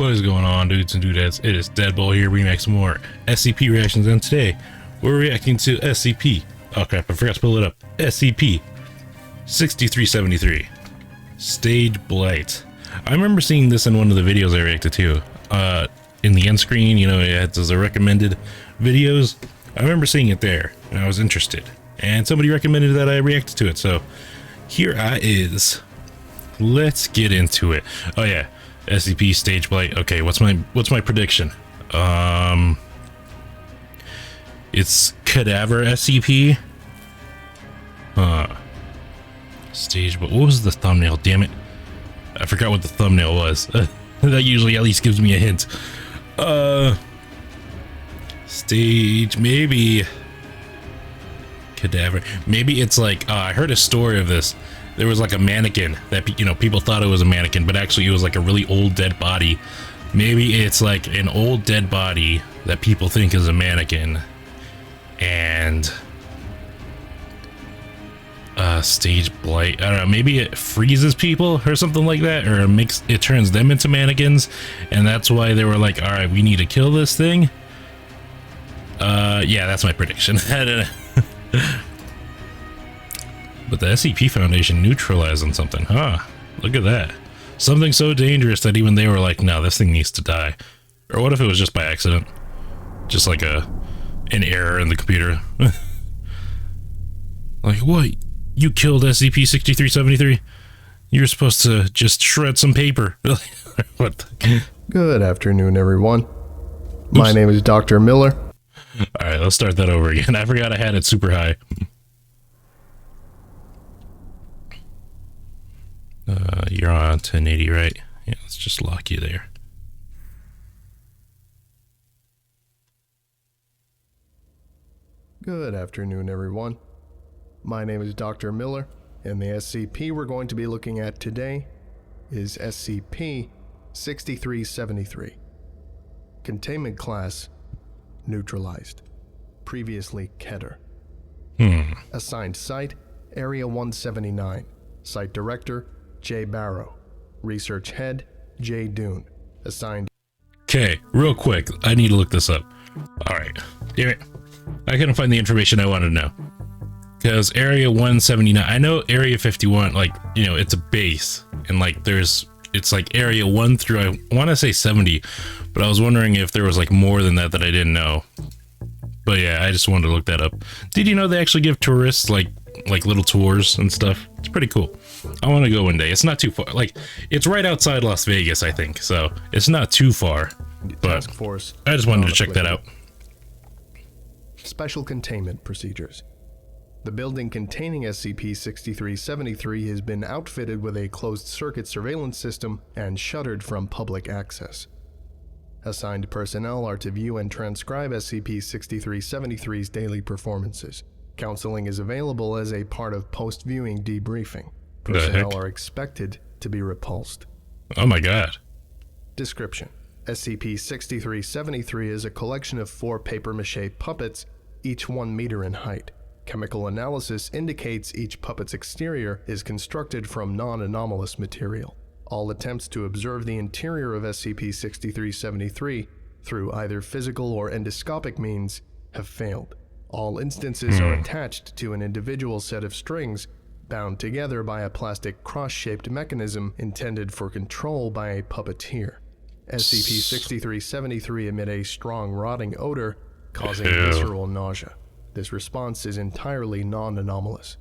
What is going on, dudes and dudettes? It is Deadbolt here, bringing back some more SCP reactions, and today we're reacting to SCP. Oh crap, I forgot to pull it up. SCP 6373. Stage Blight. I remember seeing this in one of the videos I reacted to. In the end screen, you know, it had the recommended videos. I remember seeing it there, and I was interested. And somebody recommended that I reacted to it, so here I is. Let's get into it. Oh yeah, SCP Stage Blight. Okay, what's my prediction? It's Cadaver SCP. Stage Blight. What was the thumbnail? Damn it, I forgot what the thumbnail was. That usually at least gives me a hint. Stage, maybe Cadaver. Maybe it's like I heard a story of this. There was like a mannequin that, you know, people thought it was a mannequin, but actually it was like a really old dead body. Maybe it's like an old dead body that people think is a mannequin, and Stage Blight. I don't know, maybe it freezes people or something like that, or it turns them into mannequins, and that's why they were like, all right, we need to kill this thing. Yeah, that's my prediction. I don't know. But the SCP Foundation neutralized on something, huh? Look at that. Something so dangerous that even they were like, no, this thing needs to die. Or what if it was just by accident? Just like an error in the computer. Like, what? You killed SCP-6373? You're supposed to just shred some paper. What the? Good afternoon, everyone. My name is Dr. Miller. Alright, let's start that over again. I forgot I had it super high. You're on 1080, right? Yeah, let's just lock you there. Good afternoon, everyone. My name is Dr. Miller, and the SCP we're going to be looking at today is SCP-6373. Containment class, Neutralized. Previously Keter. Assigned site, Area 179. Site Director, J. Barrow. Research Head, J. Dune. Assigned... Okay, real quick, I need to look this up. Alright, damn it. I couldn't find the information I wanted to know. Because Area 179, I know Area 51, like, you know, it's a base. And like, it's like Area 1 through, I want to say 70. But I was wondering if there was like more than that I didn't know. But yeah, I just wanted to look that up. Did you know they actually give tourists like little tours and stuff? It's pretty cool. I want to go one day. It's not too far. Like, it's right outside Las Vegas, I think. So it's not too far. But Task Force, I just wanted to check that out. Special containment procedures. The building containing SCP-6373 has been outfitted with a closed-circuit surveillance system and shuttered from public access. Assigned personnel are to view and transcribe SCP-6373's daily performances. Counseling is available as a part of post-viewing debriefing. Personnel are expected to be repulsed. Oh my god. Description. SCP-6373 is a collection of 4 papier-mâché puppets, each 1 meter in height. Chemical analysis indicates each puppet's exterior is constructed from non-anomalous material. All attempts to observe the interior of SCP-6373 through either physical or endoscopic means have failed. All instances are attached to an individual set of strings bound together by a plastic cross-shaped mechanism intended for control by a puppeteer. SCP-6373 emit a strong rotting odor causing visceral nausea. This response is entirely non-anomalous.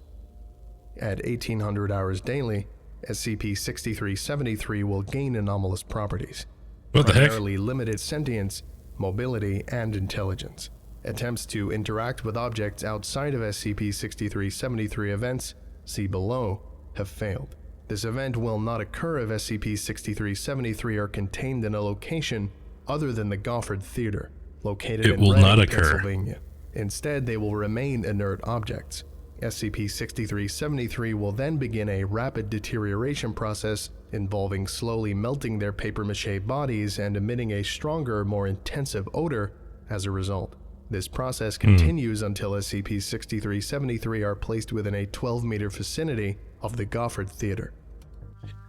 At 1800 hours daily, SCP-6373 will gain anomalous properties. What the heck? Primarily limited sentience, mobility, and intelligence. Attempts to interact with objects outside of SCP-6373 events, see below, have failed. This event will not occur if SCP-6373 are contained in a location other than the Gofford Theater, located in Reading, Pennsylvania. Instead, they will remain inert objects. SCP-6373 will then begin a rapid deterioration process involving slowly melting their papier-mâché bodies and emitting a stronger, more intensive odor as a result. This process continues until SCP-6373 are placed within a 12-meter vicinity of the Gofford Theater.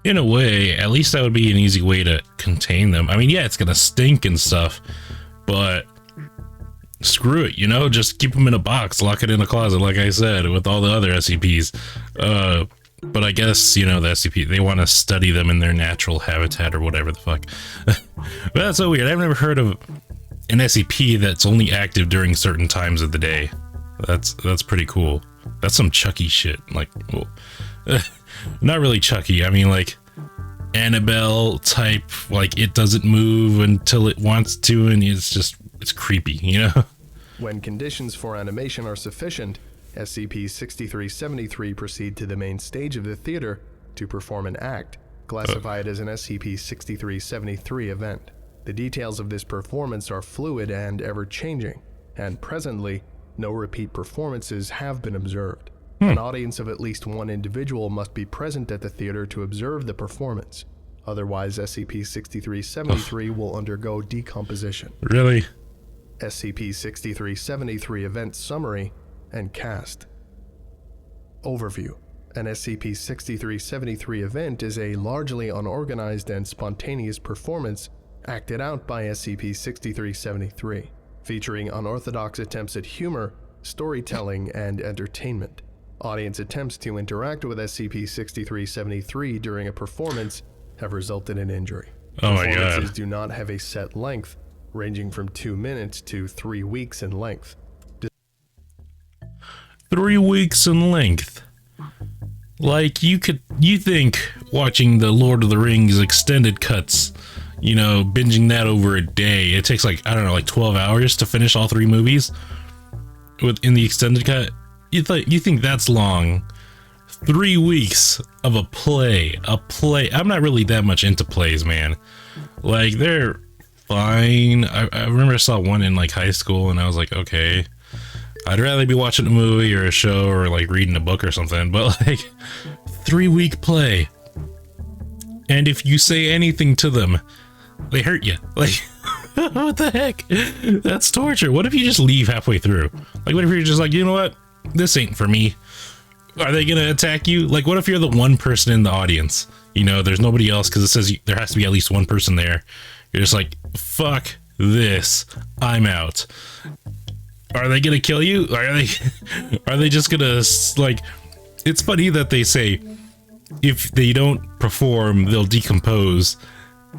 In a way, at least that would be an easy way to contain them. I mean, yeah, it's gonna stink and stuff, but screw it, you know, just keep them in a box, lock it in a closet, like I said, with all the other SCPs. But I guess, you know, the SCP, they want to study them in their natural habitat or whatever the fuck. But that's so weird. I've never heard of an SCP that's only active during certain times of the day. That's pretty cool. That's some Chucky shit. Like, well, not really Chucky. I mean, like Annabelle type. Like, it doesn't move until it wants to, and it's creepy, you know. When conditions for animation are sufficient, SCP-6373 proceed to the main stage of the theater to perform an act, classified as an SCP-6373 event. The details of this performance are fluid and ever-changing, and presently, no repeat performances have been observed. An audience of at least one individual must be present at the theater to observe the performance. Otherwise, SCP-6373 will undergo decomposition. Really? SCP-6373 Event Summary and Cast. Overview. An SCP-6373 event is a largely unorganized and spontaneous performance acted out by SCP-6373, featuring unorthodox attempts at humor, storytelling, and entertainment. Audience attempts to interact with SCP-6373 during a performance have resulted in injury. Oh my Performances god. do not have a set length, ranging from 2 minutes to 3 weeks in length. 3 weeks in length. Like, you think watching the Lord of the Rings extended cuts, you know, binging that over a day, it takes like, I don't know, like 12 hours to finish all 3 movies in the extended cut. You think that's long. 3 weeks of a play. I'm not really that much into plays, man. Like, they're fine. I remember I saw one in like high school and I was like, okay, I'd rather be watching a movie or a show or like reading a book or something, but like 3-week play. And if you say anything to them, they hurt you. Like, what the heck? That's torture. What if you just leave halfway through? Like, what if you're just like, you know what? This ain't for me. Are they gonna attack you? Like, what if you're the one person in the audience? You know, there's nobody else because it says there has to be at least one person there. You're just like, fuck this. I'm out. Are they gonna kill you? Are they just gonna, like, it's funny that they say if they don't perform, they'll decompose.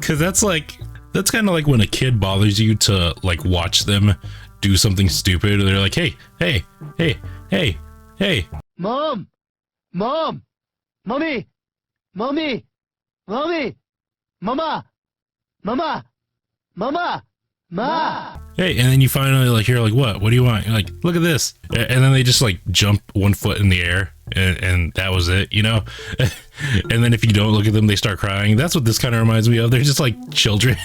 Cause that's kind of like when a kid bothers you to like watch them do something stupid. They're like, hey, Mom! Mom! Mommy! Mommy! Mommy! Mama! Mama! Mama! Ma! hey, and then you finally like, you're like, what do you want? You're like, look at this. And then they just like jump 1 foot in the air and that was it, you know? And then if you don't look at them, they start crying. That's what this kind of reminds me of. They're just like children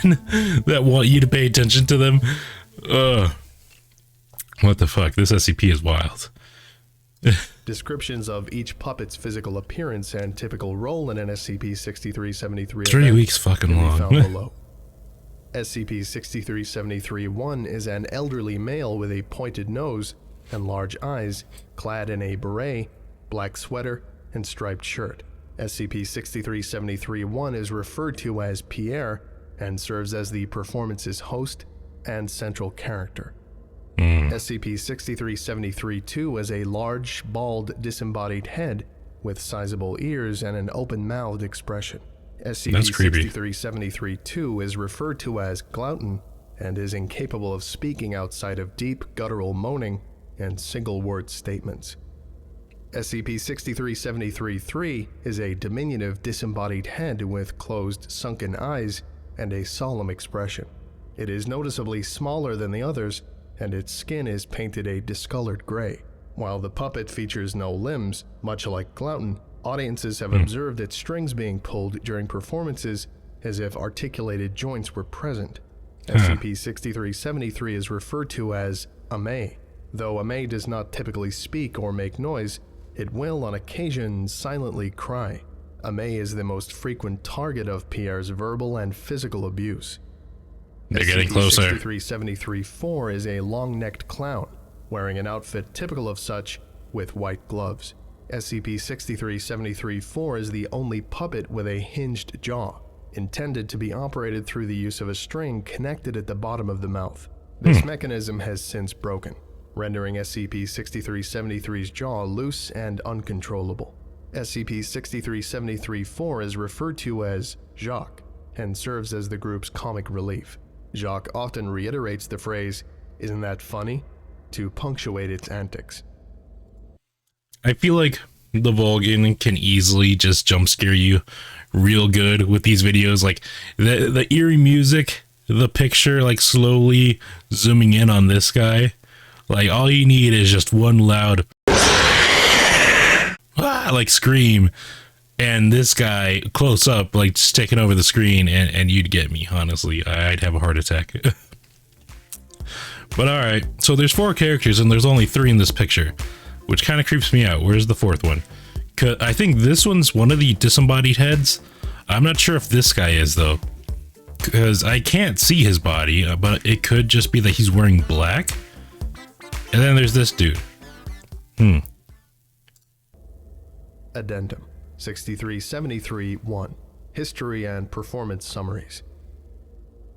that want you to pay attention to them. What the fuck? This SCP is wild. Descriptions of each puppet's physical appearance and typical role in an SCP-6373 3 event weeks fucking can be long. found below. SCP-6373-1 is an elderly male with a pointed nose and large eyes, clad in a beret, black sweater, and striped shirt. SCP-6373-1 is referred to as Pierre and serves as the performance's host and central character. SCP-6373-2 is a large, bald, disembodied head with sizable ears and an open-mouthed expression. SCP-6373-2 is referred to as Glutton and is incapable of speaking outside of deep, guttural moaning and single-word statements. SCP-6373-3 is a diminutive, disembodied head with closed, sunken eyes and a solemn expression. It is noticeably smaller than the others, and its skin is painted a discolored gray. While the puppet features no limbs, much like Glutton, audiences have observed its strings being pulled during performances as if articulated joints were present. SCP-6373 is referred to as Ame. Though Ame does not typically speak or make noise, it will on occasion silently cry. Ame is the most frequent target of Pierre's verbal and physical abuse. They're getting closer. SCP-6373-4 is a long-necked clown, wearing an outfit typical of such with white gloves. SCP-6373-4 is the only puppet with a hinged jaw, intended to be operated through the use of a string connected at the bottom of the mouth. This mechanism has since broken, rendering SCP-6373's jaw loose and uncontrollable. SCP-6373-4 is referred to as Jacques and serves as the group's comic relief. Jacques often reiterates the phrase, "Isn't that funny?" to punctuate its antics. I feel like the Volgun can easily just jump scare you real good with these videos. Like the eerie music, the picture like slowly zooming in on this guy. Like all you need is just one loud like scream, and this guy close up like just taking over the screen, and you'd get me. Honestly, I'd have a heart attack. But all right, so there's 4 characters and there's only 3 in this picture, which kind of creeps me out. Where's the 4th one? I think this one's one of the disembodied heads. I'm not sure if this guy is though, because I can't see his body, but it could just be that he's wearing black. And then there's this dude. Addendum 6373-1 History and Performance Summaries.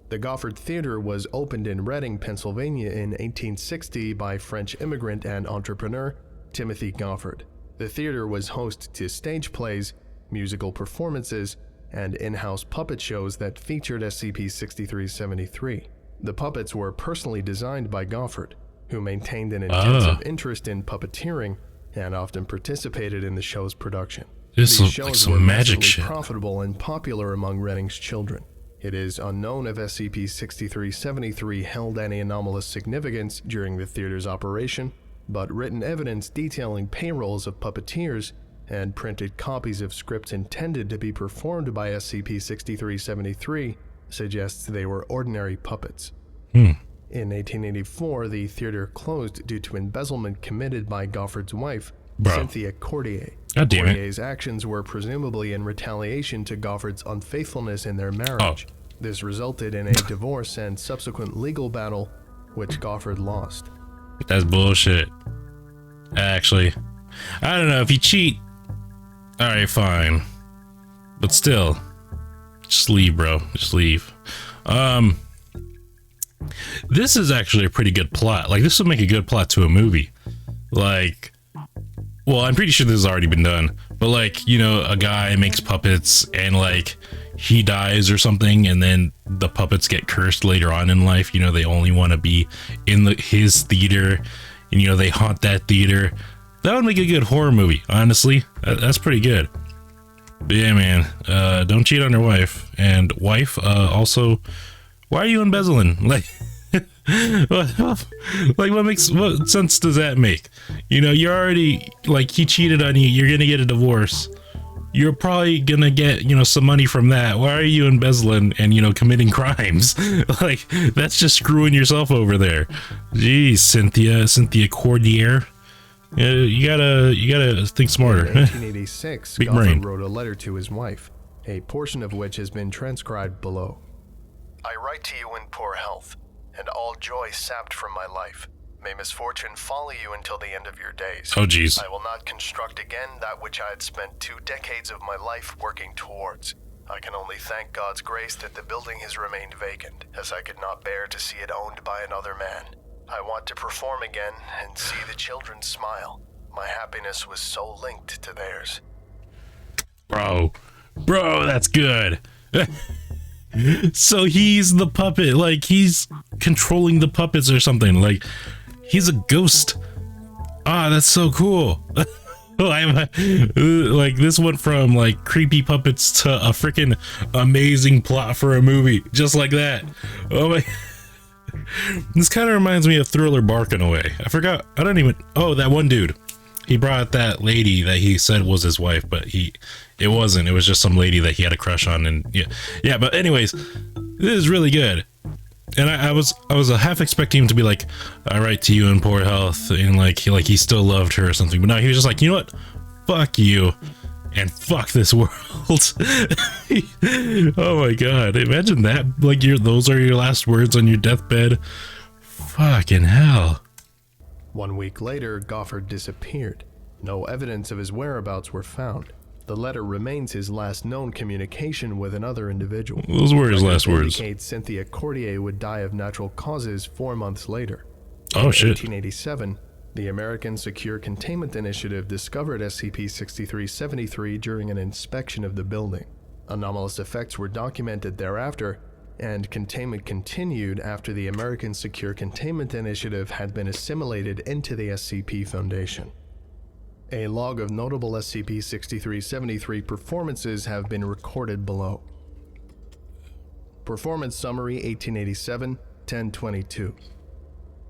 The Goffard Theater was opened in Reading, Pennsylvania in 1860 by French immigrant and entrepreneur Timothy Goffard. The theater was host to stage plays, musical performances, and in-house puppet shows that featured SCP-6373. The puppets were personally designed by Goffard, who maintained an intensive interest in puppeteering and often participated in the show's production. This These looks like shows some were magic massively shit. profitable and popular among Reading's children. It is unknown if SCP-6373 held any anomalous significance during the theater's operation, but written evidence detailing payrolls of puppeteers and printed copies of scripts intended to be performed by SCP-6373 suggests they were ordinary puppets. In 1884, the theater closed due to embezzlement committed by Goffard's wife, Cynthia Cordier. God damn it. Cordier's actions were presumably in retaliation to Goffard's unfaithfulness in their marriage. This resulted in a divorce and subsequent legal battle, which Goffard lost. That's bullshit. Actually, I don't know, if you cheat, alright, fine. But still, just leave, bro. Just leave. This is actually a pretty good plot. Like, this would make a good plot to a movie. Like, well, I'm pretty sure this has already been done, but like, you know, a guy makes puppets and like he dies or something, and then the puppets get cursed later on in life. You know, they only want to be in his theater, and you know, they haunt that theater. That would make a good horror movie, honestly. That's pretty good. But yeah, man, don't cheat on your wife. And wife, also, why are you embezzling? Like, like what sense does that make? You know, you're already, like, he cheated on you, you're gonna get a divorce, you're probably gonna get, you know, some money from that. Why are you embezzling and, you know, committing crimes? Like, that's just screwing yourself over there. Jeez, Cynthia Cordier. You gotta think smarter. In 1886, Big Goffard brain. wrote a letter to his wife, a portion of which has been transcribed below. I write to you in poor health, and all joy sapped from my life. May misfortune follow you until the end of your days. Oh, jeez. I will not construct again that which I had spent 2 decades of my life working towards. I can only thank God's grace that the building has remained vacant, as I could not bear to see it owned by another man. I want to perform again and see the children smile. My happiness was so linked to theirs. Bro, that's good. So he's the puppet, like he's controlling the puppets or something, like he's a ghost. Ah, that's so cool. Like, this went from like creepy puppets to a freaking amazing plot for a movie, just like that. Oh my. This kind of reminds me of Thriller Bark in a way. Oh, that one dude, he brought that lady that he said was his wife, but it wasn't. It was just some lady that he had a crush on. And yeah, but anyways, this is really good. And I was half expecting him to be like, I write to you in poor health, and like he still loved her or something, but no, he was just like, you know what, fuck you and fuck this world. Oh my god, imagine that, like those are your last words on your deathbed. Fucking hell. 1 week later, Goffard disappeared. No evidence of his whereabouts were found. The letter remains his last known communication with another individual. Those were his last words. Indicates Cynthia Cordier would die of natural causes 4 months later. Oh, shit. In 1887, the American Secure Containment Initiative discovered SCP-6373 during an inspection of the building. Anomalous effects were documented thereafter, and containment continued after the American Secure Containment Initiative had been assimilated into the SCP Foundation. A log of notable SCP-6373 performances have been recorded below. Performance Summary 1887-1022.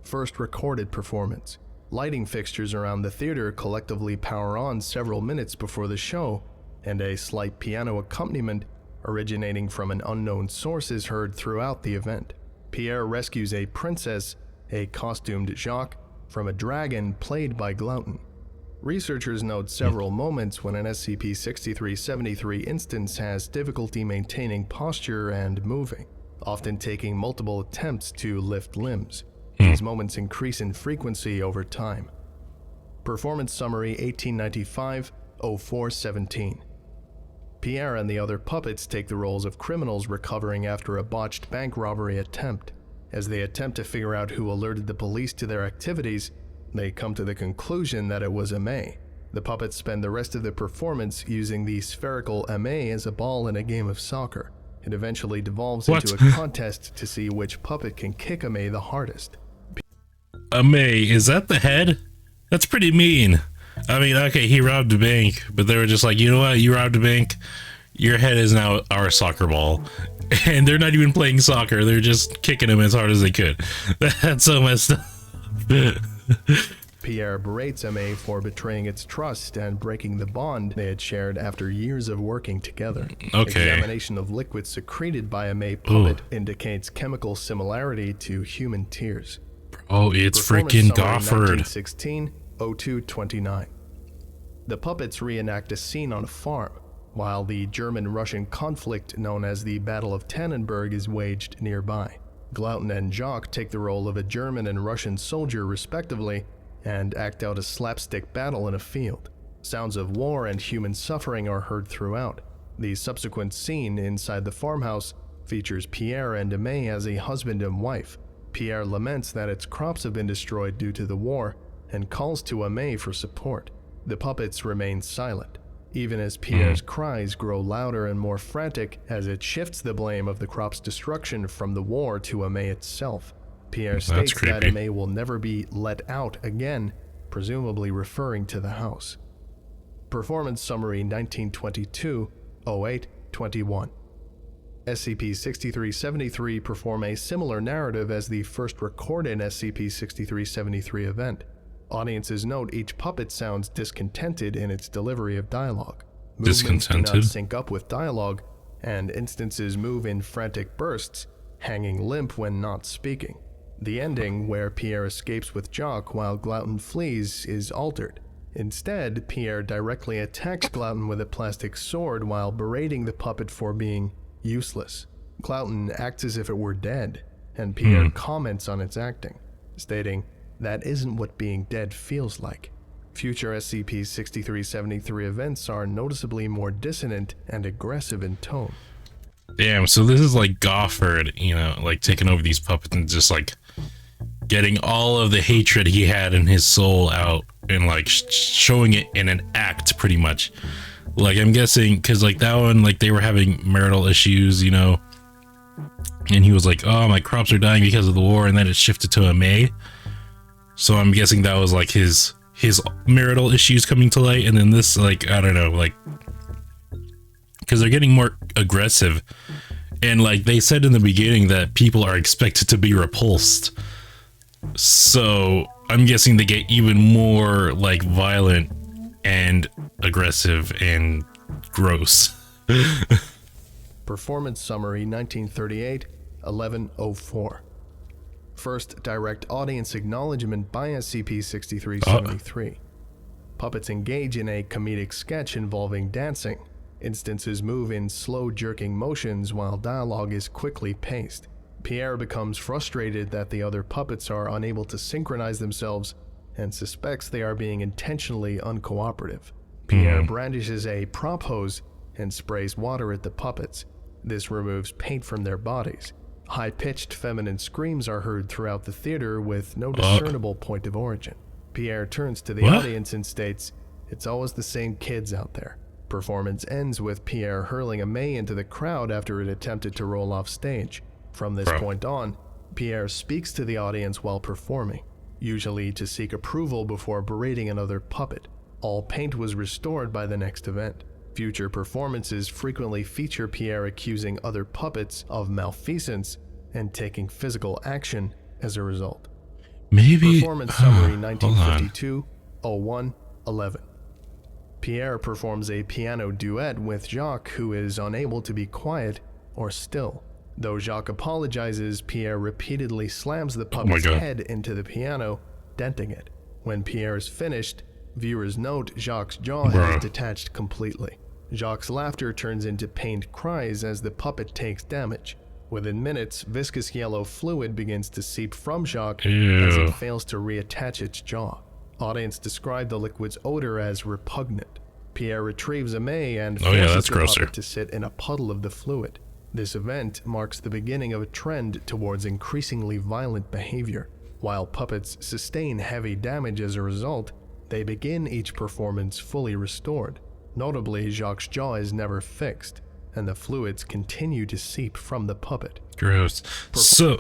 First recorded performance. Lighting fixtures around the theater collectively power on several minutes before the show, and a slight piano accompaniment originating from an unknown source is heard throughout the event. Pierre rescues a princess, a costumed Jacques, from a dragon played by Glauton. Researchers note several moments when an SCP-6373 instance has difficulty maintaining posture and moving, often taking multiple attempts to lift limbs. These moments increase in frequency over time. Performance Summary 1895-0417. Pierre and the other puppets take the roles of criminals recovering after a botched bank robbery attempt. As they attempt to figure out who alerted the police to their activities, they come to the conclusion that it was Aimee. The puppets spend the rest of the performance using the spherical Aimee as a ball in a game of soccer. It eventually devolves into a contest to see which puppet can kick Aimee the hardest. Aimee, is that the head? That's pretty mean. I mean, okay, he robbed a bank, but they were just like, you know what, you robbed a bank, your head is now our soccer ball. And they're not even playing soccer, they're just kicking him as hard as they could. That's so messed up. Pierre berates Aimee for betraying its trust and breaking the bond they had shared after years of working together. Okay. Examination of liquid secreted by Aimee puppet indicates chemical similarity to human tears. Oh, it's freaking Gofford. 1916-0229. The puppets reenact a scene on a farm, while the German-Russian conflict known as the Battle of Tannenberg is waged nearby. Glauton and Jacques take the role of a German and Russian soldier respectively, and act out a slapstick battle in a field. Sounds of war and human suffering are heard throughout. The subsequent scene inside the farmhouse features Pierre and Aimee as a husband and wife. Pierre laments that its crops have been destroyed due to the war, and calls to Aimee for support. The puppets remain silent, even as Pierre's cries grow louder and more frantic as it shifts the blame of the crop's destruction from the war to Aimee itself. Pierre states that Aimee will never be let out again, presumably referring to the house. Performance Summary 1922-08-21. SCP-6373 perform a similar narrative as the first recorded SCP-6373 event. Audiences note each puppet sounds discontented in its delivery of dialogue. Movements do not sync up with dialogue, and instances move in frantic bursts, hanging limp when not speaking. The ending, where Pierre escapes with Jacques while Glauton flees, is altered. Instead, Pierre directly attacks Glauton with a plastic sword while berating the puppet for being useless. Glauton acts as if it were dead, and Pierre comments on its acting, stating, "That isn't what being dead feels like." Future SCP-6373 events are noticeably more dissonant and aggressive in tone. Damn, so this is like Gofford, you know, like taking over these puppets and just like getting all of the hatred he had in his soul out and like showing it in an act pretty much. Like I'm guessing, because like that one, like they were having marital issues, you know, and he was like, oh, my crops are dying because of the war, and then it shifted to Aimee. So I'm guessing that was like his marital issues coming to light, and then this, like, I don't know, like, because they're getting more aggressive, and like they said in the beginning that people are expected to be repulsed, so I'm guessing they get even more like violent and aggressive and gross. Performance Summary 1938-1104. First direct audience acknowledgement by SCP-6373. Puppets engage in a comedic sketch involving dancing. Instances move in slow jerking motions while dialogue is quickly paced. Pierre becomes frustrated that the other puppets are unable to synchronize themselves and suspects they are being intentionally uncooperative. Pierre brandishes a prop hose and sprays water at the puppets. This removes paint from their bodies. High-pitched feminine screams are heard throughout the theater with no discernible point of origin. Pierre turns to the audience and states, "It's always the same kids out there." Performance ends with Pierre hurling a May into the crowd after it attempted to roll off stage. From this point on, Pierre speaks to the audience while performing, usually to seek approval before berating another puppet. All paint was restored by the next event. Future performances frequently feature Pierre accusing other puppets of malfeasance and taking physical action as a result. Maybe. Performance summary 1952-01-11. Pierre performs a piano duet with Jacques, who is unable to be quiet or still. Though Jacques apologizes, Pierre repeatedly slams the puppet's head into the piano, denting it. When Pierre is finished, viewers note Jacques' jaw has detached completely. Jacques' laughter turns into pained cries as the puppet takes damage. Within minutes, viscous yellow fluid begins to seep from Jacques as it fails to reattach its jaw. Audience describe the liquid's odor as repugnant. Pierre retrieves a May and forces the puppet to sit in a puddle of the fluid. This event marks the beginning of a trend towards increasingly violent behavior. While puppets sustain heavy damage as a result, they begin each performance fully restored. Notably, Jacques' jaw is never fixed, and the fluids continue to seep from the puppet. Gross. So,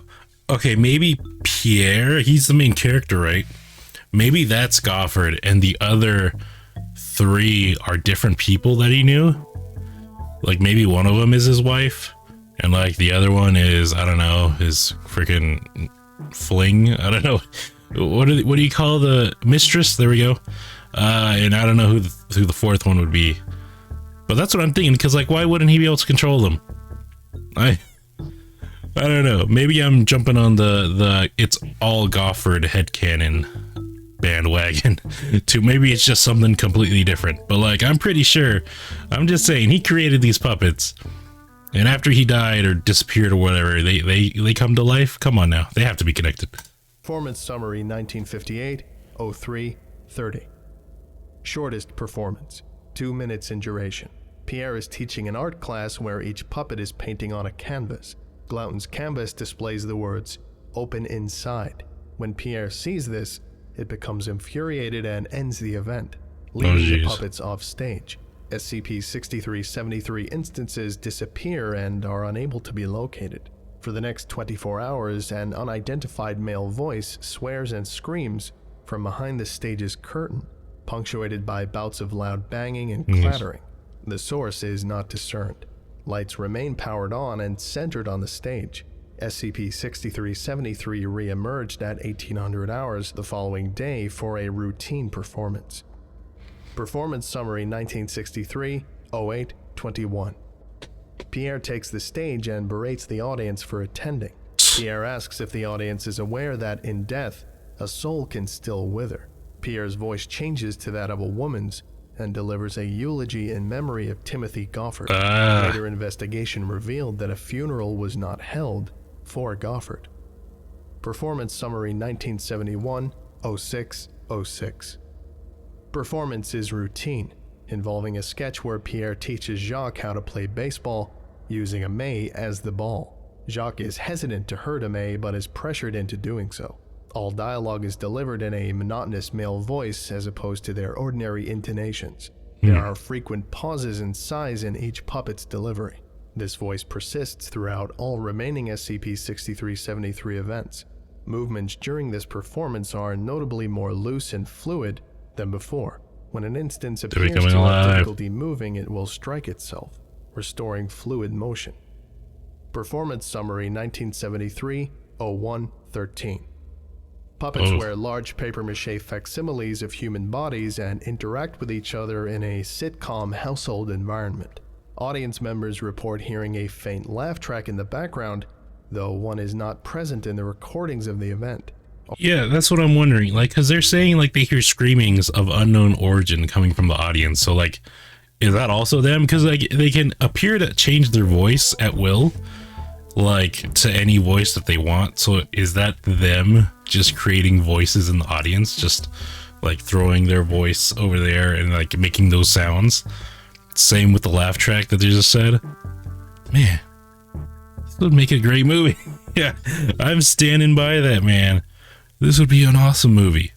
okay, maybe Pierre, he's the main character, right? Maybe that's Gofford, and the other three are different people that he knew. Like, maybe one of them is his wife, and like the other one is, I don't know, his freaking fling. I don't know. What do you call the mistress? There we go. And I don't know who the fourth one would be. But that's what I'm thinking, because like, why wouldn't he be able to control them? I don't know. Maybe I'm jumping on the it's all Gofford headcanon bandwagon to maybe it's just something completely different. But like, I'm pretty sure, I'm just saying, he created these puppets, and after he died or disappeared or whatever, they come to life. Come on now, they have to be connected. Performance summary 1958-03-30. Shortest performance, 2 minutes in duration. Pierre is teaching an art class where each puppet is painting on a canvas. Glauton's canvas displays the words, "Open inside." When Pierre sees this, it becomes infuriated and ends the event, leaving the puppets off stage. SCP-6373 instances disappear and are unable to be located. For the next 24 hours, an unidentified male voice swears and screams from behind the stage's curtain, punctuated by bouts of loud banging and clattering. The source is not discerned. Lights remain powered on and centered on the stage. SCP-6373 re-emerged at 1800 hours the following day for a routine performance. Performance summary 1963-08-21. Pierre takes the stage and berates the audience for attending. Pierre asks if the audience is aware that in death, a soul can still wither. Pierre's voice changes to that of a woman's and delivers a eulogy in memory of Timothy Gofford. Later investigation revealed that a funeral was not held for Gofford. Performance summary 1971-06-06. Performance is routine, involving a sketch where Pierre teaches Jacques how to play baseball using a May as the ball. Jacques is hesitant to hurt a May but is pressured into doing so. All dialogue is delivered in a monotonous male voice as opposed to their ordinary intonations. There are frequent pauses and sighs in each puppet's delivery. This voice persists throughout all remaining SCP-6373 events. Movements during this performance are notably more loose and fluid than before. When an instance appears to have difficulty moving, it will strike itself, restoring fluid motion. Performance summary 1973-01-13. Puppets wear large papier-mâché facsimiles of human bodies and interact with each other in a sitcom household environment. Audience members report hearing a faint laugh track in the background, though one is not present in the recordings of the event. Yeah, that's what I'm wondering. Like, because they're saying like they hear screamings of unknown origin coming from the audience. So like, is that also them? Because like they can appear to change their voice at will, like to any voice that they want. So is that them just creating voices in the audience, just like throwing their voice over there and like making those sounds? Same with the laugh track that they just said. Man, this would make a great movie. Yeah, I'm standing by that, man. This would be an awesome movie.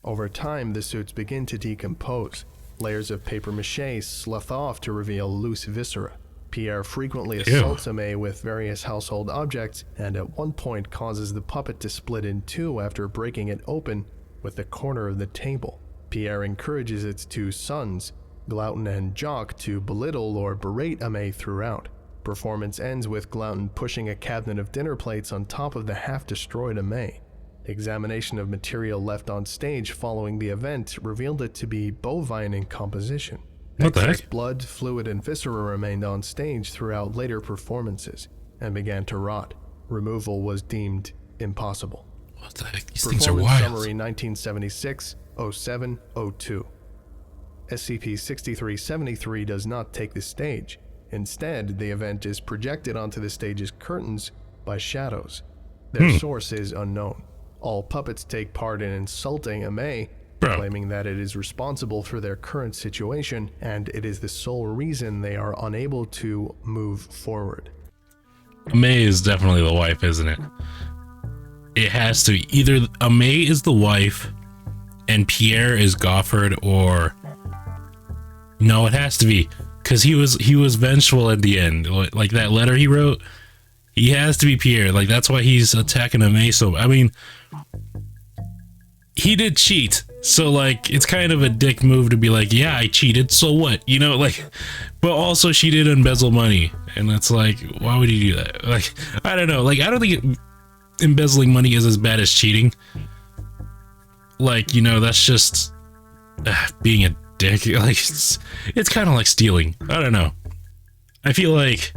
Over time, the suits begin to decompose. Layers of papier-mâché slough off to reveal loose viscera. Pierre frequently assaults Aimee with various household objects, and at one point causes the puppet to split in two after breaking it open with the corner of the table. Pierre encourages its two sons, Glauton and Jock, to belittle or berate Aimee throughout. Performance ends with Glauton pushing a cabinet of dinner plates on top of the half-destroyed Aimee. Examination of material left on stage following the event revealed it to be bovine in composition. What the Excess heck? blood, fluid, and viscera remained on stage throughout later performances and began to rot. Removal was deemed impossible. What the heck? These things are Performance wild. Summary 1976-07-02. SCP-6373 does not take the stage. Instead, the event is projected onto the stage's curtains by shadows. Their source is unknown. All puppets take part in insulting Aimee, claiming that it is responsible for their current situation and it is the sole reason they are unable to move forward. Aimee is definitely the wife, isn't it? It has to be. Either Aimee is the wife and Pierre is Gofford, or no, it has to be, because he was vengeful at the end. Like that letter he wrote, he has to be Pierre. Like that's why he's attacking Aimee. So I mean, he did cheat, so like it's kind of a dick move to be like, yeah, I cheated, so what, you know, like, but also she did embezzle money, and it's like, why would he do that? Like, I don't know, like I don't think embezzling money is as bad as cheating. Like, you know, that's just being a dick. Like it's kind of like stealing. I don't know. I feel like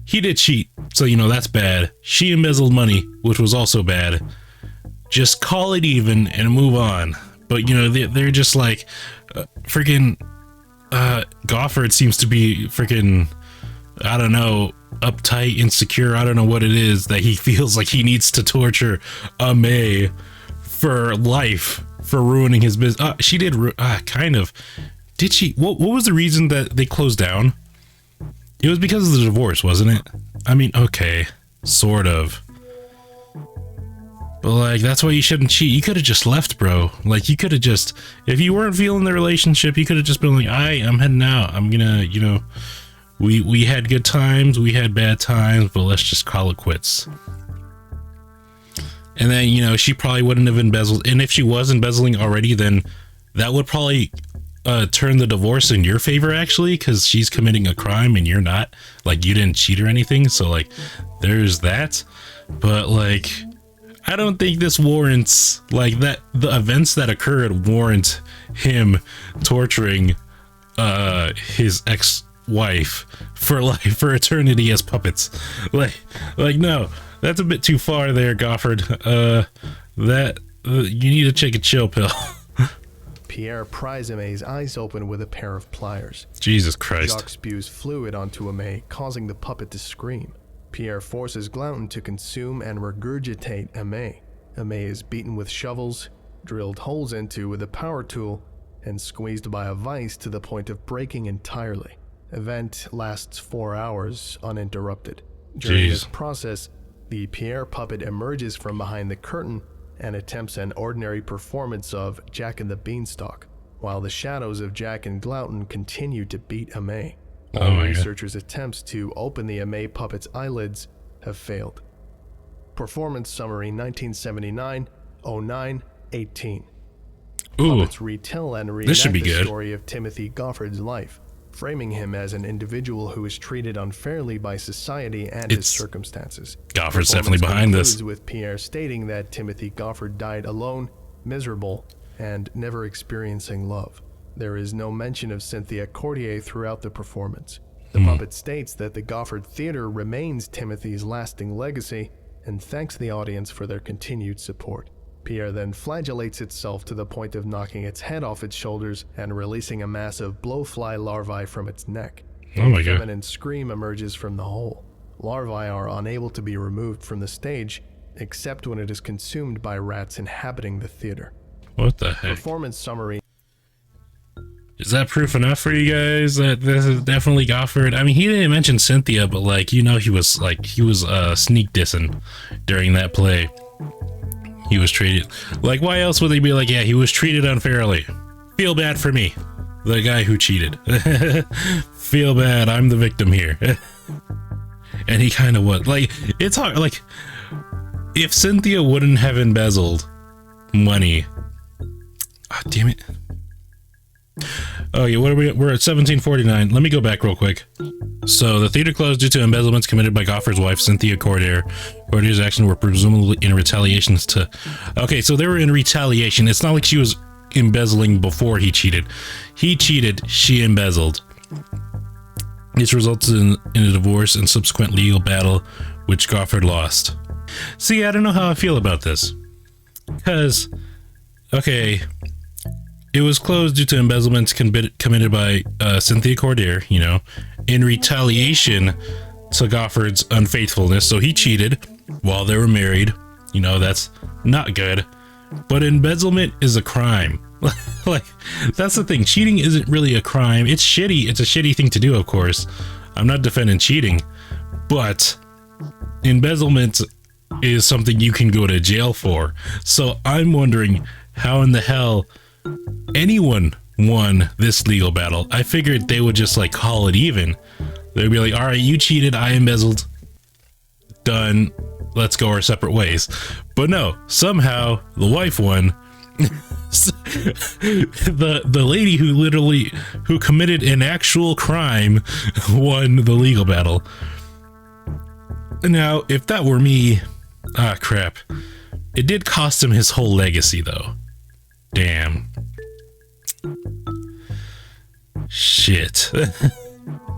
he did cheat, so you know that's bad. She embezzled money, which was also bad. Just call it even and move on. But you know, they're just like freaking Gofford seems to be freaking, I don't know, uptight, insecure. I don't know what it is that he feels like he needs to torture Aimee for life, for ruining his business. She did kind of. Did she? What was the reason that they closed down? It was because of the divorce, wasn't it? I mean, okay, sort of. But like, that's why you shouldn't cheat. You could have just left, bro. Like, you could have just, if you weren't feeling the relationship, you could have just been like, I'm heading out. I'm gonna, you know, we had good times, we had bad times, but let's just call it quits. And then, you know, she probably wouldn't have embezzled. And if she was embezzling already, then that would probably turn the divorce in your favor, actually, because she's committing a crime and you're not. Like, you didn't cheat or anything. So, like, there's that. But, like, I don't think this warrants, like, that the events that occurred warrant him torturing his ex-wife for eternity as puppets. Like no, that's a bit too far there, Gofford. You need to take a chill pill. Pierre pries Aimee's eyes open with a pair of pliers. Jesus Christ. Jacques spews fluid onto Aimee, causing the puppet to scream. Pierre forces Glauton to consume and regurgitate Aimee. Aimee is beaten with shovels, drilled holes into with a power tool, and squeezed by a vise to the point of breaking entirely. Event lasts 4 hours uninterrupted. During this process, the Pierre puppet emerges from behind the curtain and attempts an ordinary performance of Jack and the Beanstalk, while the shadows of Jack and Glauton continue to beat Aimee. All researchers' attempts to open the Aimee puppet's eyelids have failed. Performance Summary 1979-09-18. Puppets retell and reenact the story of Timothy Gofford's life, framing him as an individual who is treated unfairly by society and his circumstances. Gofford's definitely behind this. With Pierre stating that Timothy Gofford died alone, miserable, and never experiencing love. There is no mention of Cynthia Cordier throughout the performance. The puppet states that the Gofford Theater remains Timothy's lasting legacy and thanks the audience for their continued support. Pierre then flagellates itself to the point of knocking its head off its shoulders and releasing a mass of blowfly larvae from its neck. Oh my God. A feminine scream emerges from the hole. Larvae are unable to be removed from the stage except when it is consumed by rats inhabiting the theater. What the heck? Performance summary. Is that proof enough for you guys that this is definitely Gofford? I mean, he didn't mention Cynthia, but like, you know, he was sneak dissing during that play. He was treated like, why else would they be like, yeah, he was treated unfairly. Feel bad for me, the guy who cheated. Feel bad, I'm the victim here. And he kind of was like, it's hard. Like, if Cynthia wouldn't have embezzled money, oh, damn it. Oh yeah, what are we? We're at 1749. Let me go back real quick. So the theater closed due to embezzlements committed by Gofford's wife, Cynthia Cordair. Corday's actions were presumably in retaliations to. Okay, so they were in retaliation. It's not like she was embezzling before he cheated. He cheated. She embezzled. This resulted in a divorce and subsequent legal battle, which Gofford lost. See, I don't know how I feel about this, because, okay, it was closed due to embezzlements committed by Cynthia Cordair, you know, in retaliation to Gofford's unfaithfulness. So he cheated while they were married. You know, that's not good. But embezzlement is a crime. Like, that's the thing. Cheating isn't really a crime. It's shitty. It's a shitty thing to do, of course. I'm not defending cheating. But embezzlement is something you can go to jail for. So I'm wondering how in the hell anyone won this legal battle. I figured they would just like call it even. They'd be like, all right, you cheated, I embezzled, done, let's go our separate ways. But no, somehow the wife won. the lady who committed an actual crime won the legal battle. Now, if that were me, crap. It did cost him his whole legacy though. Damn. Shit.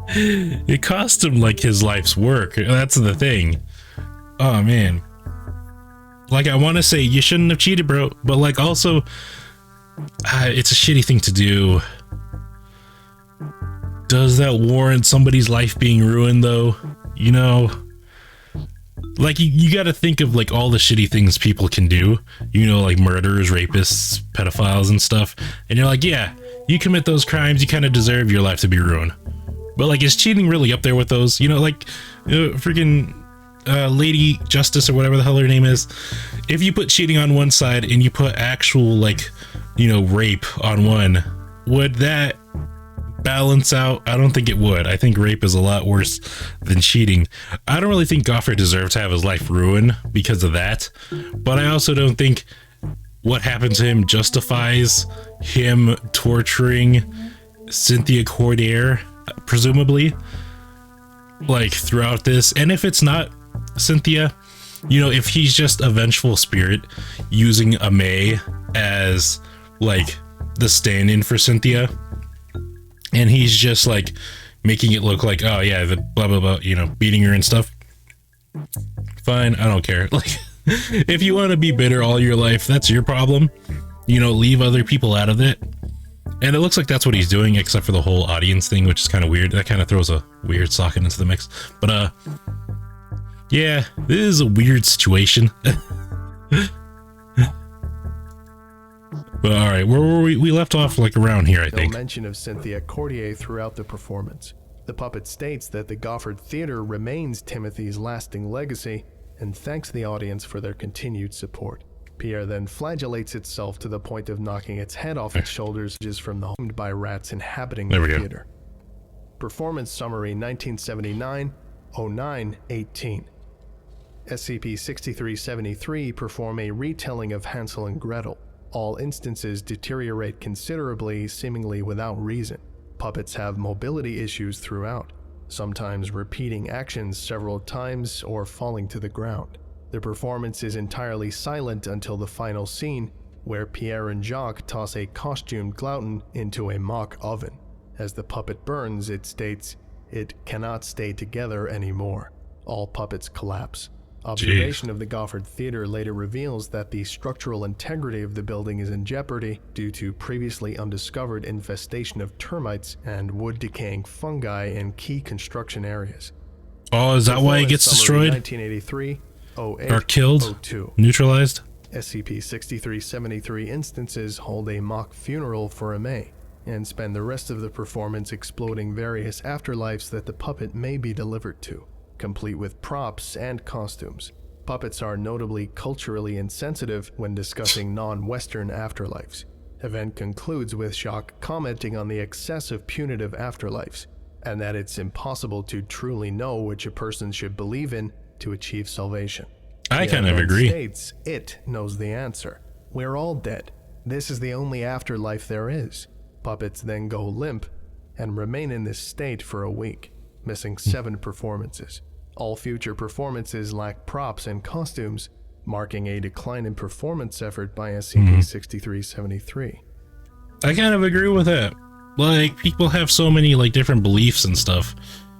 It cost him like his life's work. That's the thing. Oh man. Like, I want to say you shouldn't have cheated, bro, but like also it's a shitty thing to do. Does that warrant somebody's life being ruined though? You know, like you got to think of like all the shitty things people can do, you know, like murderers, rapists, pedophiles and stuff. And you're like, yeah, you commit those crimes, you kind of deserve your life to be ruined. But like, is cheating really up there with those? You know, like freaking Lady Justice or whatever the hell her name is. If you put cheating on one side and you put actual like, you know, rape on one, would that balance out? I don't think it would. I think rape is a lot worse than cheating. I don't really think Gofford deserves to have his life ruined because of that, but I also don't think what happened to him justifies him torturing Cynthia Cordair, presumably, like throughout this. And if it's not Cynthia, you know, if he's just a vengeful spirit using a May as like the stand-in for Cynthia, and he's just like making it look like, oh yeah, the blah blah blah, you know, beating her and stuff, fine, I don't care. Like, if you want to be bitter all your life, that's your problem, you know, leave other people out of it. And it looks like that's what he's doing, except for the whole audience thing, which is kind of weird. That kind of throws a weird socket into the mix. But yeah, this is a weird situation. But all right, where were we? We left off like around here, I think. No mention of Cynthia Cordair throughout the performance. The puppet states that the Gofford Theater remains Timothy's lasting legacy and thanks the audience for their continued support. Pierre then flagellates itself to the point of knocking its head off its shoulders from the home by rats inhabiting the theater. Performance summary 1979-09-18. SCP-6373 perform a retelling of Hansel and Gretel. All instances deteriorate considerably, seemingly without reason. Puppets have mobility issues throughout, sometimes repeating actions several times or falling to the ground. The performance is entirely silent until the final scene, where Pierre and Jacques toss a costumed Glauton into a mock oven. As the puppet burns, it states, "It cannot stay together anymore." All puppets collapse. Observation of the Gofford Theater later reveals that the structural integrity of the building is in jeopardy due to previously undiscovered infestation of termites and wood-decaying fungi in key construction areas. Oh, is that why it gets destroyed? 1983, 08, Or killed? 02. Neutralized? SCP-6373 instances hold a mock funeral for May and spend the rest of the performance exploding various afterlives that the puppet may be delivered to, complete with props and costumes. Puppets are notably culturally insensitive when discussing non-Western afterlives. Event concludes with Shock commenting on the excessive punitive afterlives, and that it's impossible to truly know which a person should believe in to achieve salvation. I kind of agree. States it knows the answer. We're all dead. This is the only afterlife there is. Puppets then go limp and remain in this state for a week, missing 7 performances. All future performances lack props and costumes, marking a decline in performance effort by SCP-6373. I kind of agree with that. Like, people have so many, like, different beliefs and stuff.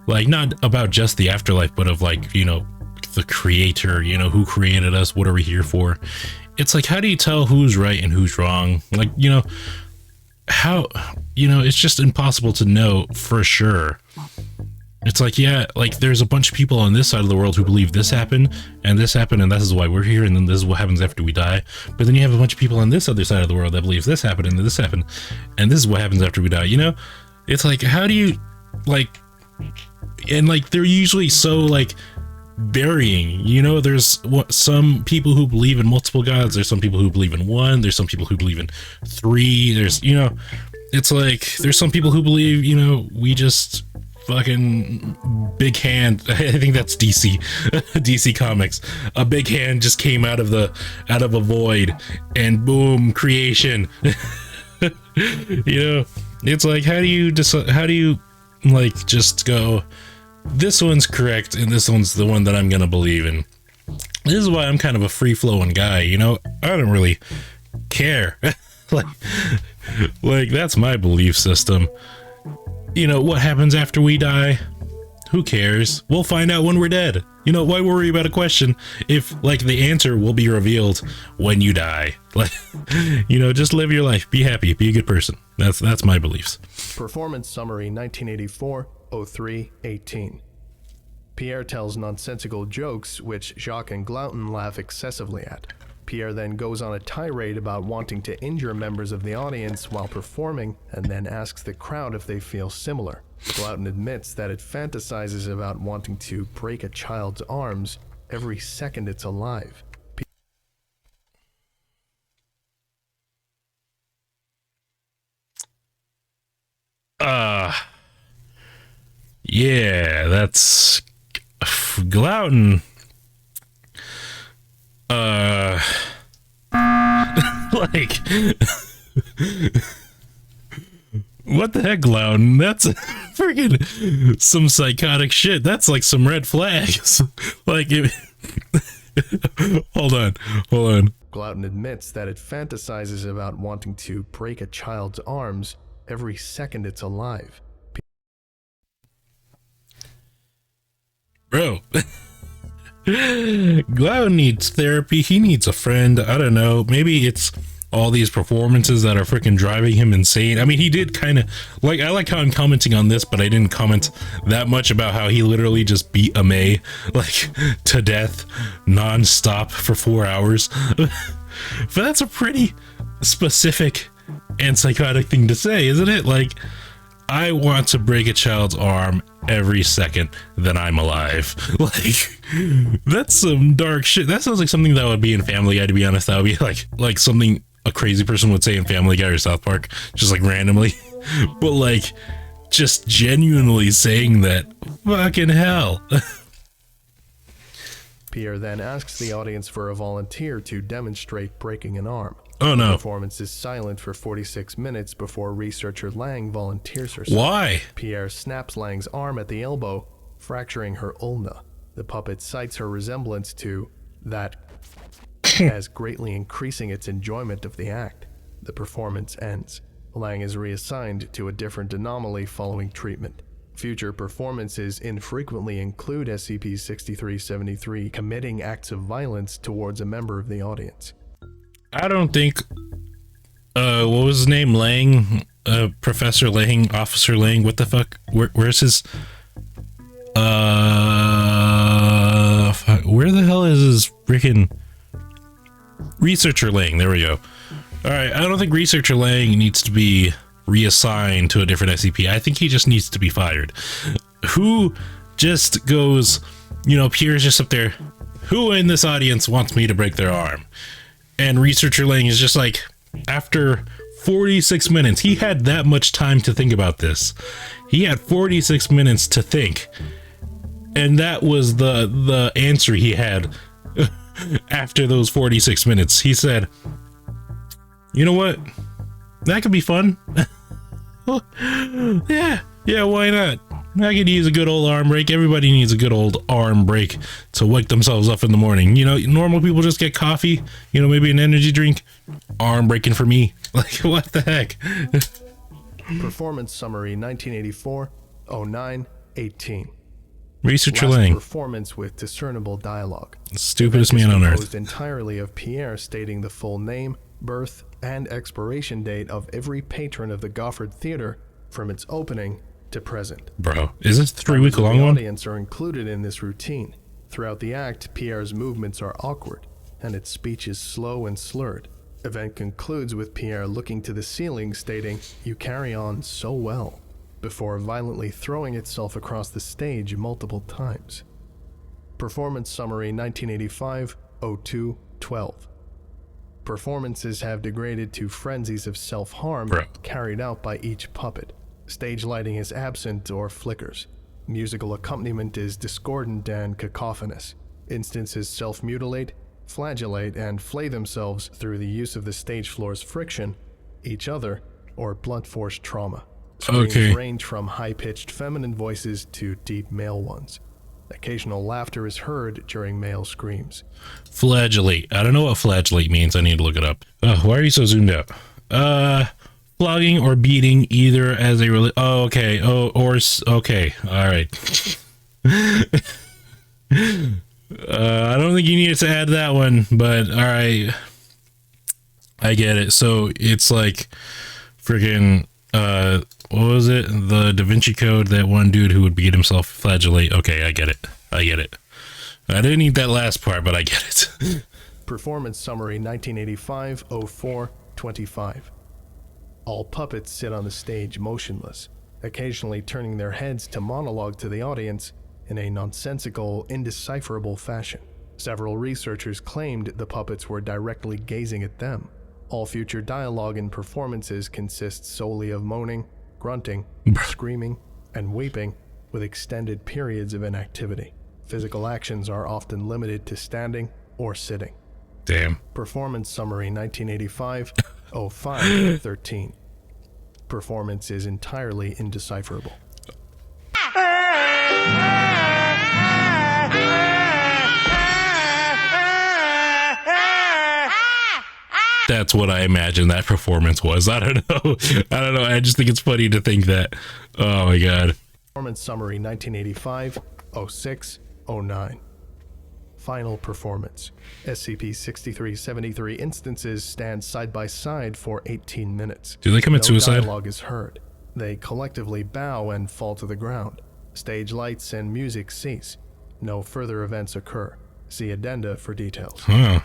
Like, not about just the afterlife, but of, like, you know, the creator, you know, who created us, what are we here for? It's like, how do you tell who's right and who's wrong? Like, you know, how, you know, it's just impossible to know for sure. It's like, yeah, like there's a bunch of people on this side of the world who believe this happened, and this is why we're here, and then this is what happens after we die. But then you have a bunch of people on this other side of the world that believes this happened, and this happened, and this is what happens after we die, you know? It's like, how do you, like, and like, they're usually so, like, varying, you know? There's some people who believe in multiple gods, there's some people who believe in one, there's some people who believe in 3, there's, you know, it's like, there's some people who believe, you know, we just fucking big hand, I think that's DC DC Comics, a big hand just came out of a void and boom, creation. You know, it's like, how do you like just go, this one's correct and this one's the one that I'm gonna believe in? This is why I'm kind of a free-flowing guy, you know? I don't really care. like that's my belief system. You know, what happens after we die? Who cares? We'll find out when we're dead. You know, why worry about a question if, like, the answer will be revealed when you die? Like, you know, just live your life. Be happy. Be a good person. That's my beliefs. Performance Summary 1984-03-18. Pierre tells nonsensical jokes which Jacques and Glauton laugh excessively at. Pierre then goes on a tirade about wanting to injure members of the audience while performing, and then asks the crowd if they feel similar. Glauton admits that it fantasizes about wanting to break a child's arms every second it's alive. Yeah, that's Glauton. Like, what the heck, Glauton? That's freaking some psychotic shit. That's like some red flags. Like, hold on. Glauton admits that it fantasizes about wanting to break a child's arms every second it's alive. Bro. Glauton needs therapy. He needs a friend. I don't know. Maybe it's all these performances that are freaking driving him insane. I mean, he did kind of, like, I like how I'm commenting on this, but I didn't comment that much about how he literally just beat May, like, to death non-stop for 4 hours. But that's a pretty specific and psychotic thing to say, isn't it? Like, I want to break a child's arm every second that I'm alive. Like, that's some dark shit. That sounds like something that would be in Family Guy, to be honest. That would be like something a crazy person would say in Family Guy or South Park, just like randomly. But like, just genuinely saying that, fucking hell. Pierre then asks the audience for a volunteer to demonstrate breaking an arm. Oh no. The performance is silent for 46 minutes before researcher Lang volunteers herself. Why? Pierre snaps Lang's arm at the elbow, fracturing her ulna. The puppet cites her resemblance to that as greatly increasing its enjoyment of the act. The performance ends. Lang is reassigned to a different anomaly following treatment. Future performances infrequently include SCP-6373 committing acts of violence towards a member of the audience. I don't think, what was his name? Lang? Professor Lang? Officer Lang? What the fuck? Where's his, freaking Researcher Lang. There we go. All right, I don't think Researcher Lang needs to be reassigned to a different SCP. I think he just needs to be fired. Who just goes, you know, Pierre's just up there, who in this audience wants me to break their arm? And Researcher Lang is just like, after 46 minutes, he had that much time to think about this. He had 46 minutes to think. And that was the answer he had after those 46 minutes. He said, you know what? That could be fun. Yeah, why not? I could use a good old arm break. Everybody needs a good old arm break to wake themselves up in the morning. You know, normal people just get coffee, you know, maybe an energy drink. Arm breaking for me. Like, what the heck? Performance Summary 1984-09-18. Researcher Last Lang. performance with discernible dialogue. Stupidest man on earth. Composed entirely of Pierre stating the full name, birth, and expiration date of every patron of the Gofford Theater from its opening to present. Bro, is this a 3-week long The one? audience are included in this routine. Throughout the act, Pierre's movements are awkward, and its speech is slow and slurred. Event concludes with Pierre looking to the ceiling stating, "You carry on so well," before violently throwing itself across the stage multiple times. Performance Summary 1985-02-12. Performances have degraded to frenzies of self-harm carried out by each puppet. Stage lighting is absent or flickers. Musical accompaniment is discordant and cacophonous. Instances self-mutilate, flagellate, and flay themselves through the use of the stage floor's friction, each other, or blunt force trauma. Screams range from high-pitched feminine voices to deep male ones. Occasional laughter is heard during male screams. Flagellate. I don't know what flagellate means. I need to look it up. Oh, why are you so zoomed out? Flogging or beating, either as a okay. Okay. All right. I don't think you needed to add that one, but all right. I get it. So it's like freaking what was it? The Da Vinci Code, that one dude who would beat himself, flagellate. Okay, I get it. I didn't need that last part, but I get it. Performance Summary 1985-04-25. All puppets sit on the stage motionless, occasionally turning their heads to monologue to the audience in a nonsensical, indecipherable fashion. Several researchers claimed the puppets were directly gazing at them. All future dialogue in performances consists solely of moaning, grunting, screaming, and weeping, with extended periods of inactivity. Physical actions are often limited to standing or sitting. Damn. Performance Summary 1985-05-13. Performance is entirely indecipherable. That's what I imagine that performance was. I don't know. I just think it's funny to think that. Oh my god. Performance Summary 1985-06-09. Final performance. SCP-6373 instances stand side by side for 18 minutes. Do they commit suicide? No dialogue is heard. They collectively bow and fall to the ground. Stage lights and music cease. No further events occur. See addenda for details. Huh.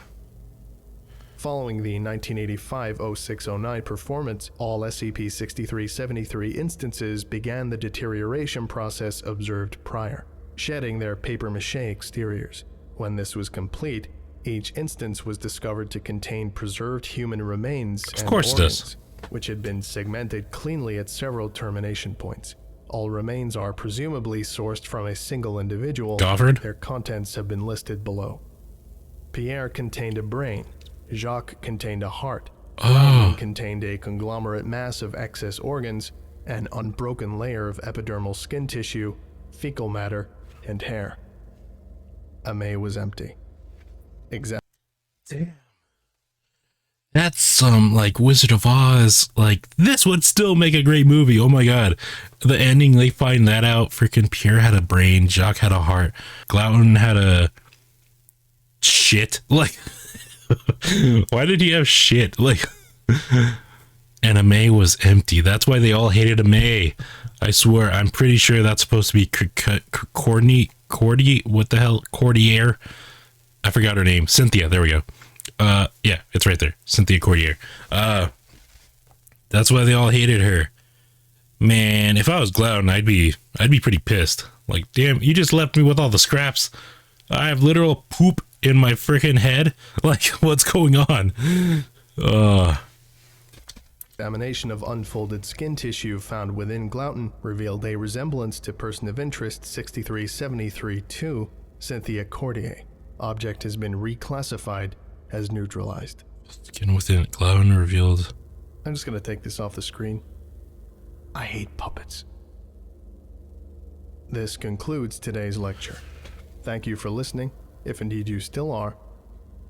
Following the 1985-06-09 performance, all SCP-6373 instances began the deterioration process observed prior, shedding their papier-mâché exteriors. When this was complete, each instance was discovered to contain preserved human remains and organs, which had been segmented cleanly at several termination points. All remains are presumably sourced from a single individual. Gofford? Their contents have been listed below. Pierre contained a brain. Jacques contained a heart. Volgun contained a conglomerate mass of excess organs, an unbroken layer of epidermal skin tissue, fecal matter, and hair. Amé was empty. Damn. That's some like Wizard of Oz. Like, this would still make a great movie. Oh my god. The ending, they find that out. Freaking Pierre had a brain. Jacques had a heart. Glauton had a shit. Like, why did he have shit? Like, and Amé was empty. That's why they all hated Amé. I swear, I'm pretty sure that's supposed to be Cordier. What the hell? Cordier. I forgot her name. Cynthia. There we go. Yeah, it's right there. Cynthia Courtier. That's why they all hated her. Man, if I was Gloudon, I'd be pretty pissed. Like, damn, you just left me with all the scraps. I have literal poop in my freaking head. Like, what's going on? Examination of unfolded skin tissue found within Gloudon revealed a resemblance to person of interest 6373-2, Cynthia Courtier. Object has been reclassified as neutralized. Skin within Gloudon revealed. I'm just gonna take this off the screen. I hate puppets. This concludes today's lecture. Thank you for listening, if indeed you still are,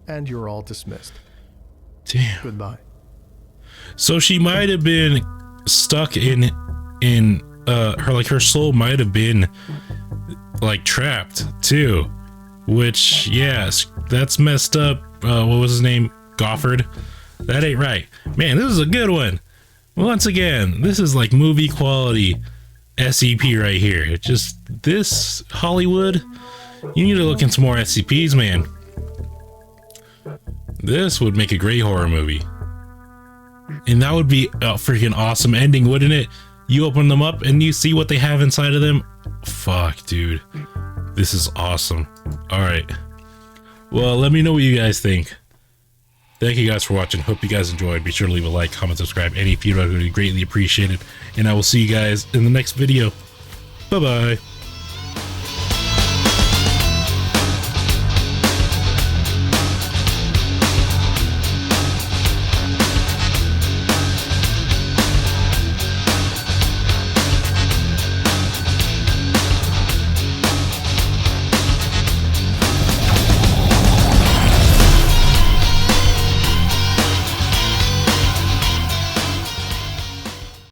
and you're all dismissed. Damn. Goodbye. So she might have been stuck in her, like, her soul might have been like trapped too, which, yes, that's messed up. What was his name? Gofford. That ain't right, man. This is a good one. Once again, this is like movie quality SCP right here. It just, this Hollywood, you need to look into more SCPs, man. This would make a great horror movie. And that would be a freaking awesome ending, wouldn't it? You open them up and you see what they have inside of them. Fuck, dude. This is awesome. Alright. Well, let me know what you guys think. Thank you guys for watching. Hope you guys enjoyed. Be sure to leave a like, comment, subscribe. Any feedback would be greatly appreciated. And I will see you guys in the next video. Bye-bye.